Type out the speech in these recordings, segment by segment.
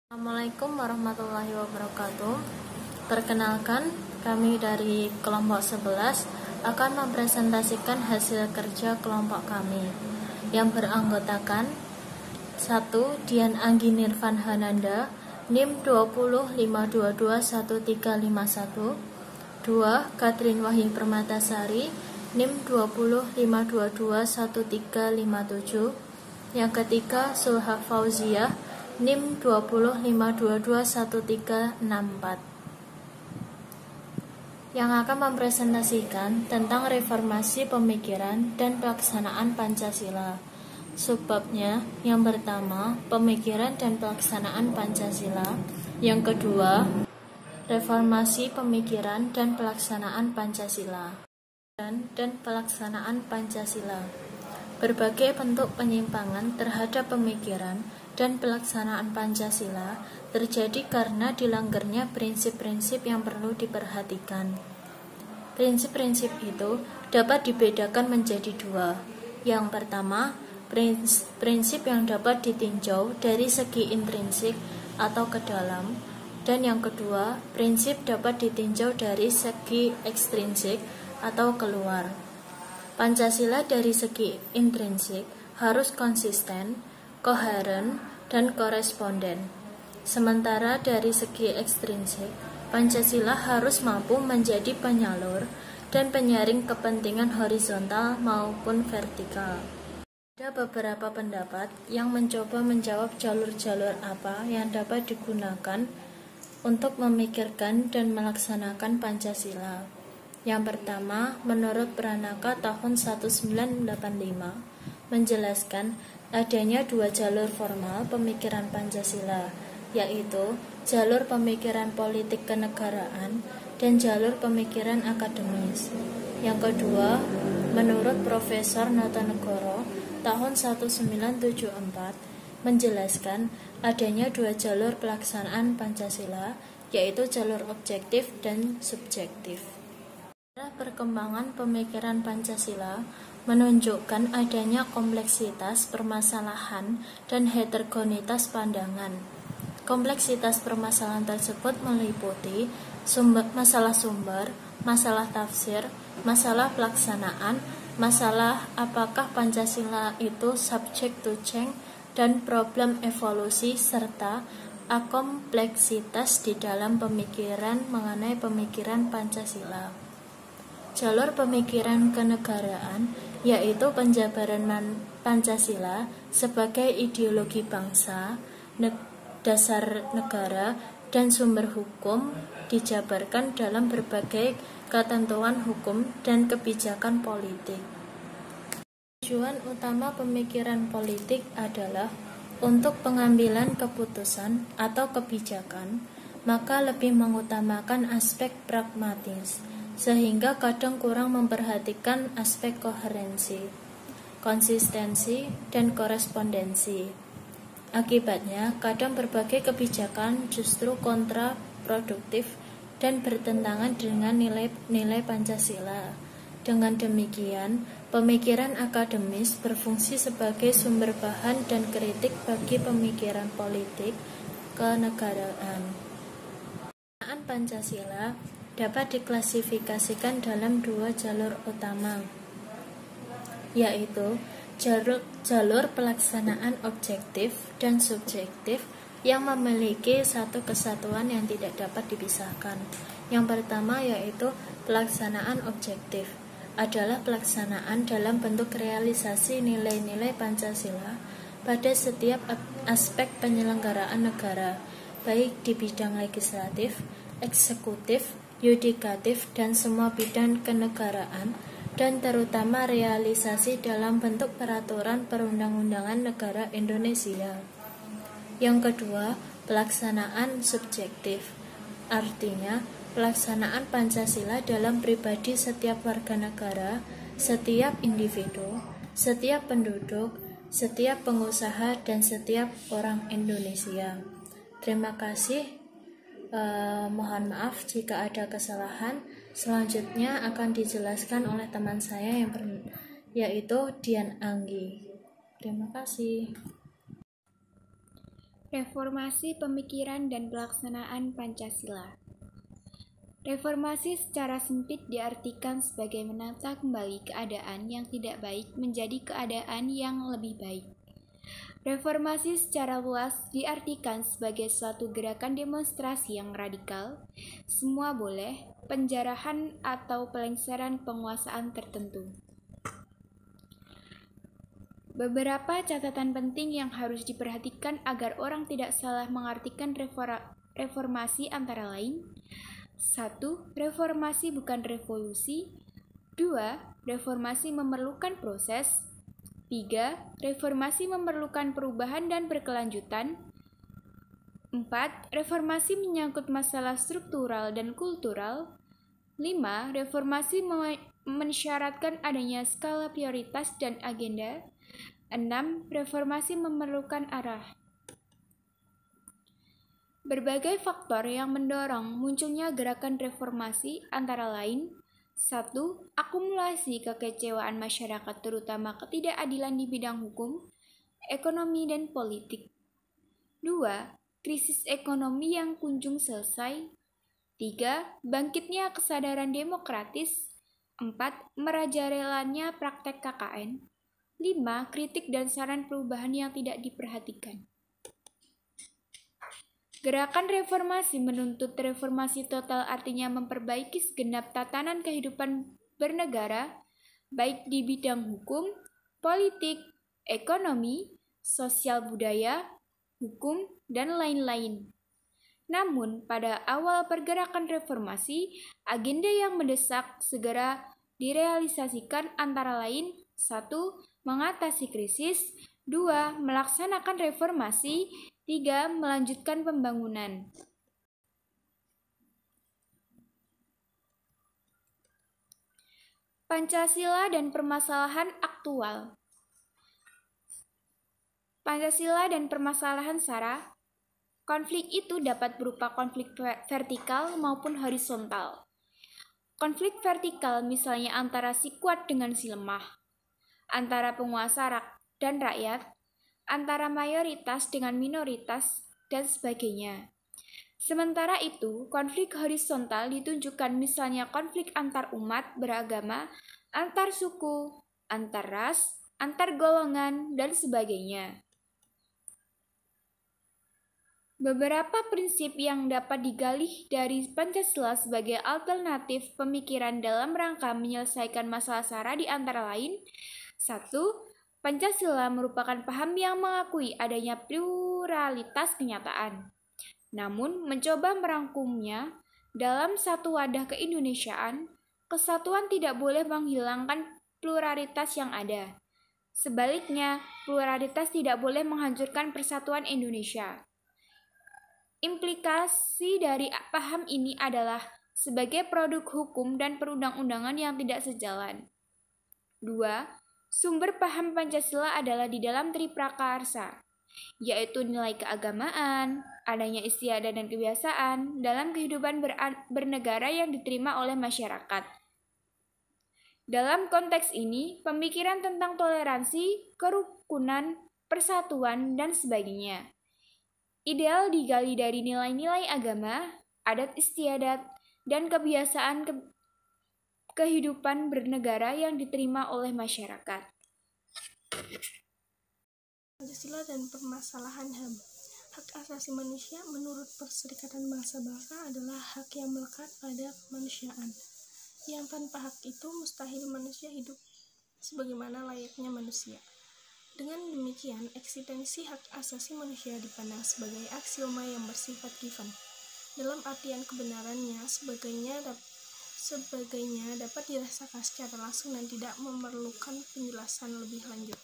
Assalamualaikum warahmatullahi wabarakatuh. Perkenalkan, kami dari kelompok 11 akan mempresentasikan hasil kerja kelompok kami yang beranggotakan 1. Dian Anggi Nirvan Hananda, NIM 205221351. 2. Katrin Wahyu Permatasari, NIM 205221357. Yang ketiga, Sulha Fauziah, NIM 205221364, yang akan mempresentasikan tentang reformasi pemikiran dan pelaksanaan Pancasila. Subbabnya, yang pertama, pemikiran dan pelaksanaan Pancasila. Yang kedua, reformasi pemikiran dan pelaksanaan Pancasila. Dan pelaksanaan Pancasila. Berbagai bentuk penyimpangan terhadap pemikiran dan pelaksanaan Pancasila terjadi karena dilanggarnya prinsip-prinsip yang perlu diperhatikan. Prinsip-prinsip itu dapat dibedakan menjadi dua. Yang pertama, prinsip yang dapat ditinjau dari segi intrinsik atau ke dalam, dan yang kedua, prinsip dapat ditinjau dari segi ekstrinsik atau keluar. Pancasila dari segi intrinsik harus konsisten, koheren, dan koresponden. Sementara dari segi ekstrinsik, Pancasila harus mampu menjadi penyalur dan penyaring kepentingan horizontal maupun vertikal. Ada beberapa pendapat yang mencoba menjawab jalur-jalur apa yang dapat digunakan untuk memikirkan dan melaksanakan Pancasila. Yang pertama, menurut Pranaka tahun 1985, menjelaskan adanya dua jalur formal pemikiran Pancasila, yaitu jalur pemikiran politik kenegaraan dan jalur pemikiran akademis. Yang kedua, menurut Profesor Notonegoro tahun 1974, menjelaskan adanya dua jalur pelaksanaan Pancasila, yaitu jalur objektif dan subjektif. Perkembangan pemikiran Pancasila menunjukkan adanya kompleksitas permasalahan dan heterogenitas pandangan. Kompleksitas permasalahan tersebut meliputi masalah sumber, masalah tafsir, masalah pelaksanaan, masalah apakah Pancasila itu subject to change, dan problem evolusi serta akompleksitas di dalam pemikiran mengenai pemikiran Pancasila. Jalur pemikiran kenegaraan yaitu penjabaran Pancasila sebagai ideologi bangsa, dasar negara, dan sumber hukum dijabarkan dalam berbagai ketentuan hukum dan kebijakan politik. Tujuan utama pemikiran politik adalah untuk pengambilan keputusan atau kebijakan, maka lebih mengutamakan aspek pragmatis, sehingga kadang kurang memperhatikan aspek koherensi, konsistensi, dan korespondensi. Akibatnya, kadang berbagai kebijakan justru kontraproduktif dan bertentangan dengan nilai-nilai Pancasila. Dengan demikian, pemikiran akademis berfungsi sebagai sumber bahan dan kritik bagi pemikiran politik kenegaraan. Pancasila dapat diklasifikasikan dalam dua jalur utama, yaitu jalur pelaksanaan objektif dan subjektif yang memiliki satu kesatuan yang tidak dapat dipisahkan. Yang pertama yaitu pelaksanaan objektif, adalah pelaksanaan dalam bentuk realisasi nilai-nilai Pancasila pada setiap aspek penyelenggaraan negara, baik di bidang legislatif, eksekutif, yudikatif, dan semua bidang kenegaraan, dan terutama realisasi dalam bentuk peraturan perundang-undangan negara Indonesia. Yang kedua, pelaksanaan subjektif, artinya pelaksanaan Pancasila dalam pribadi setiap warga negara, setiap individu, setiap penduduk, setiap pengusaha, dan setiap orang Indonesia. Terima kasih. Mohon maaf jika ada kesalahan. Selanjutnya akan dijelaskan oleh teman saya yaitu Dian Anggi. Terima kasih. Reformasi pemikiran dan pelaksanaan Pancasila. Reformasi secara sempit diartikan sebagai menata kembali keadaan yang tidak baik menjadi keadaan yang lebih baik. Reformasi secara luas diartikan sebagai suatu gerakan demonstrasi yang radikal, semua boleh, penjarahan atau pelengseran penguasaan tertentu. Beberapa catatan penting yang harus diperhatikan agar orang tidak salah mengartikan reformasi antara lain: 1. Reformasi bukan revolusi. 2. Reformasi memerlukan proses. 3. Reformasi memerlukan perubahan dan berkelanjutan. 4. Reformasi menyangkut masalah struktural dan kultural. 5. Reformasi mensyaratkan adanya skala prioritas dan agenda. 6. Reformasi memerlukan arah. Berbagai faktor yang mendorong munculnya gerakan reformasi antara lain: 1. Akumulasi kekecewaan masyarakat terutama ketidakadilan di bidang hukum, ekonomi, dan politik. 2. Krisis ekonomi yang kunjung selesai. 3. Bangkitnya kesadaran demokratis. 4. Merajalelanya praktek KKN. 5. Kritik dan saran perubahan yang tidak diperhatikan. Gerakan reformasi menuntut reformasi total, artinya memperbaiki segenap tatanan kehidupan bernegara, baik di bidang hukum, politik, ekonomi, sosial budaya, hukum, dan lain-lain. Namun, pada awal pergerakan reformasi, agenda yang mendesak segera direalisasikan antara lain: 1. Mengatasi krisis. 2. Melaksanakan reformasi. 3. Melanjutkan pembangunan. Pancasila dan permasalahan aktual. Pancasila dan permasalahan SARA. Konflik itu dapat berupa konflik vertikal maupun horizontal. Konflik vertikal misalnya antara si kuat dengan si lemah, antara penguasa dan rakyat, antara mayoritas dengan minoritas, dan sebagainya. Sementara itu, konflik horizontal ditunjukkan misalnya konflik antar umat beragama, antar suku, antar ras, antar golongan, dan sebagainya. Beberapa prinsip yang dapat digali dari Pancasila sebagai alternatif pemikiran dalam rangka menyelesaikan masalah SARA di antara lain: 1. Pancasila merupakan paham yang mengakui adanya pluralitas kenyataan, namun mencoba merangkumnya dalam satu wadah keindonesiaan. Kesatuan tidak boleh menghilangkan pluralitas yang ada. Sebaliknya, pluralitas tidak boleh menghancurkan persatuan Indonesia. Implikasi dari paham ini adalah sebagai produk hukum dan perundang-undangan yang tidak sejalan. 2. Sumber paham Pancasila adalah di dalam triprakarsa, yaitu nilai keagamaan, adanya istiadat dan kebiasaan dalam kehidupan bernegara yang diterima oleh masyarakat. Dalam konteks ini, pemikiran tentang toleransi, kerukunan, persatuan, dan sebagainya. Ideal digali dari nilai-nilai agama, adat istiadat, dan kebiasaan kehidupan bernegara yang diterima oleh masyarakat. Pancasila dan permasalahan HAM. Hak asasi manusia menurut Perserikatan Bangsa-Bangsa adalah hak yang melekat pada kemanusiaan, yang tanpa hak itu mustahil manusia hidup sebagaimana layaknya manusia. Dengan demikian, eksistensi hak asasi manusia dipandang sebagai aksioma yang bersifat given. Dalam artian kebenarannya, sebagainya dapat dirasakan secara langsung dan tidak memerlukan penjelasan lebih lanjut.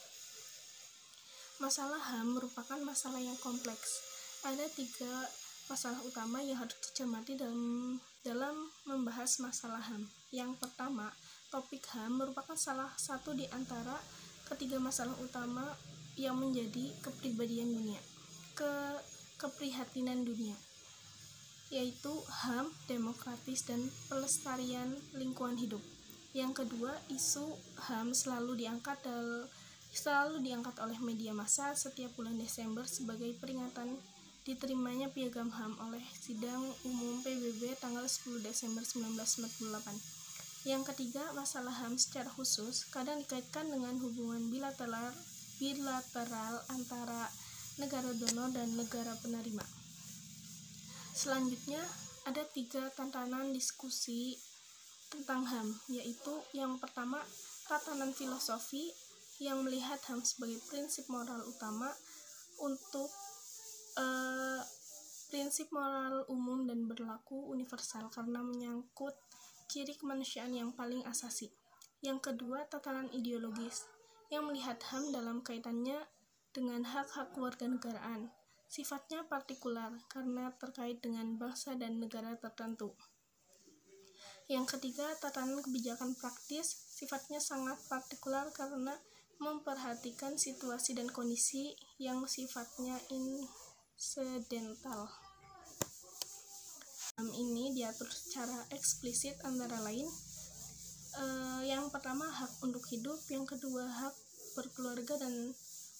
Masalah HAM merupakan masalah yang kompleks. Ada 3 masalah utama yang harus dicermati dalam membahas masalah HAM. Yang pertama, topik HAM merupakan salah satu di antara ketiga masalah utama yang menjadi kepribadian dunia, keprihatinan dunia, yaitu HAM, demokratis, dan pelestarian lingkungan hidup. Yang kedua, isu HAM selalu diangkat oleh media massa setiap bulan Desember sebagai peringatan diterimanya Piagam HAM oleh Sidang Umum PBB tanggal 10 Desember 1948. Yang ketiga, masalah HAM secara khusus kadang dikaitkan dengan hubungan bilateral antara negara donor dan negara penerima. Selanjutnya, ada 3 tatanan diskusi tentang HAM, yaitu yang pertama, tatanan filosofi yang melihat HAM sebagai prinsip moral utama untuk prinsip moral umum dan berlaku universal karena menyangkut ciri kemanusiaan yang paling asasi. Yang kedua, tatanan ideologis yang melihat HAM dalam kaitannya dengan hak-hak kewarganegaraan. Sifatnya partikular karena terkait dengan bangsa dan negara tertentu. Yang ketiga, tatanan kebijakan praktis sifatnya sangat partikular karena memperhatikan situasi dan kondisi yang sifatnya insidental. Ini diatur secara eksplisit antara lain yang pertama hak untuk hidup, yang kedua hak berkeluarga dan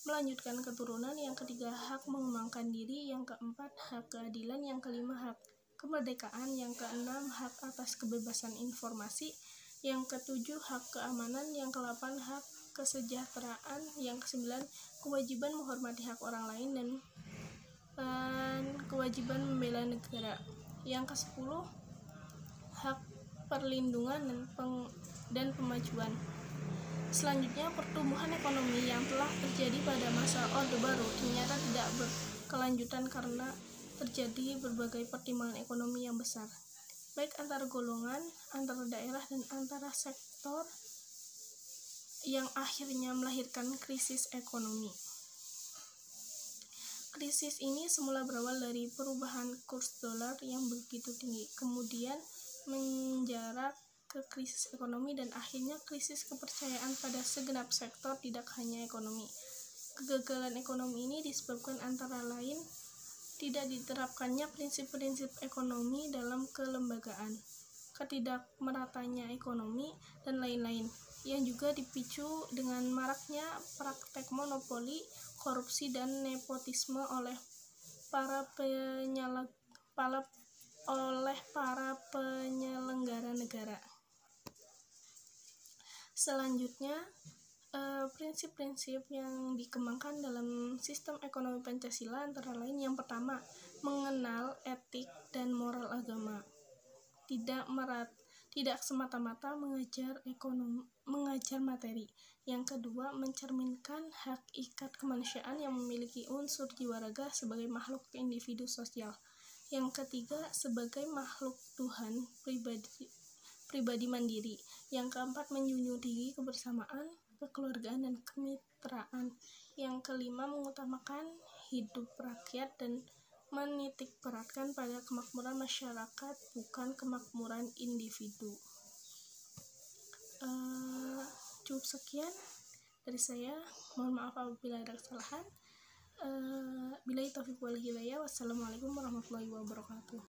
melanjutkan keturunan, yang ketiga hak mengembangkan diri, yang keempat hak keadilan, yang kelima hak kemerdekaan, yang keenam hak atas kebebasan informasi, yang ketujuh hak keamanan, yang kedelapan hak kesejahteraan, yang kesembilan kewajiban menghormati hak orang lain dan kewajiban membela negara, yang kesepuluh hak perlindungan dan pemajuan. Selanjutnya, pertumbuhan ekonomi yang telah terjadi pada masa Orde Baru ternyata tidak berkelanjutan karena terjadi berbagai pertimbangan ekonomi yang besar, baik antar golongan, antar daerah, dan antara sektor yang akhirnya melahirkan krisis ekonomi. Krisis ini semula berawal dari perubahan kurs dolar yang begitu tinggi, kemudian menjalar ke krisis ekonomi dan akhirnya krisis kepercayaan pada segenap sektor, tidak hanya ekonomi. Kegagalan ekonomi ini disebabkan antara lain tidak diterapkannya prinsip-prinsip ekonomi dalam kelembagaan, ketidakmeratanya ekonomi, dan lain-lain, yang juga dipicu dengan maraknya praktek monopoli, korupsi, dan nepotisme oleh para penyelenggara negara. Selanjutnya, prinsip-prinsip yang dikembangkan dalam sistem ekonomi Pancasila antara lain yang pertama, mengenal etik dan moral agama. Tidak semata-mata mengajar materi. Yang kedua, mencerminkan hakikat kemanusiaan yang memiliki unsur jiwa raga sebagai makhluk individu sosial. Yang ketiga, sebagai makhluk Tuhan pribadi mandiri. Yang keempat, menjunjung tinggi kebersamaan, kekeluargaan, dan kemitraan. Yang kelima, mengutamakan hidup rakyat dan menitikberatkan pada kemakmuran masyarakat, bukan kemakmuran individu. Cukup sekian dari saya. Mohon maaf apabila ada kesalahan. Billahi taufiq wal hidayah. Wassalamualaikum warahmatullahi wabarakatuh.